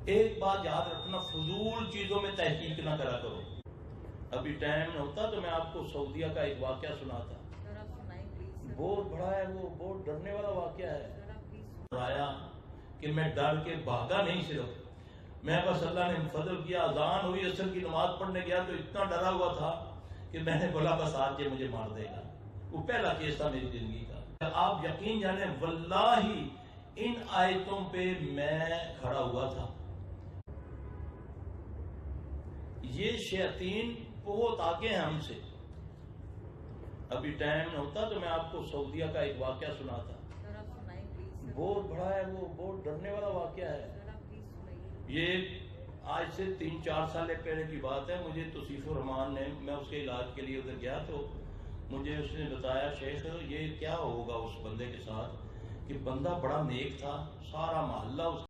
ایک بات یاد رکھنا، فضول چیزوں میں تحقیق نہ کرا کرو۔ ابھی ٹائم نہ ہوتا تو میں آپ کو سعودیہ کا ایک واقعہ سناتا، بہت بڑا ہے، وہ بہت ڈرنے والا واقعہ ہے۔ آیا کہ میں ڈر کے بھاگا نہیں، صرف میں بس اللہ نے فضل کیا، اذان ہوئی، عصر کی نماز پڑھنے گیا تو اتنا ڈرا ہوا تھا کہ میں نے بولا بس آج یہ مجھے مار دے گا۔ وہ پہلا کیس تھا میری زندگی کا۔ آپ یقین جانیں واللہ ان آیتوں پہ میں کھڑا ہوا تھا۔ یہ شیاطین بہت آگے ہیں ہم سے۔ ابھی ٹائم نہ ہوتا تو میں آپ کو سعودیہ کا ایک واقعہ سناتا، بہت بڑا ہے، وہ بہت ڈرنے والا واقعہ ہے۔ یہ آج سے 3-4 سال پہلے کی بات ہے۔ مجھے توصیف الرحمان نے، میں اس کے علاج کے لیے ادھر گیا تو مجھے اس نے بتایا شیخ یہ کیا ہوگا اس بندے کے ساتھ، کہ بندہ بڑا نیک تھا، سارا محلہ اس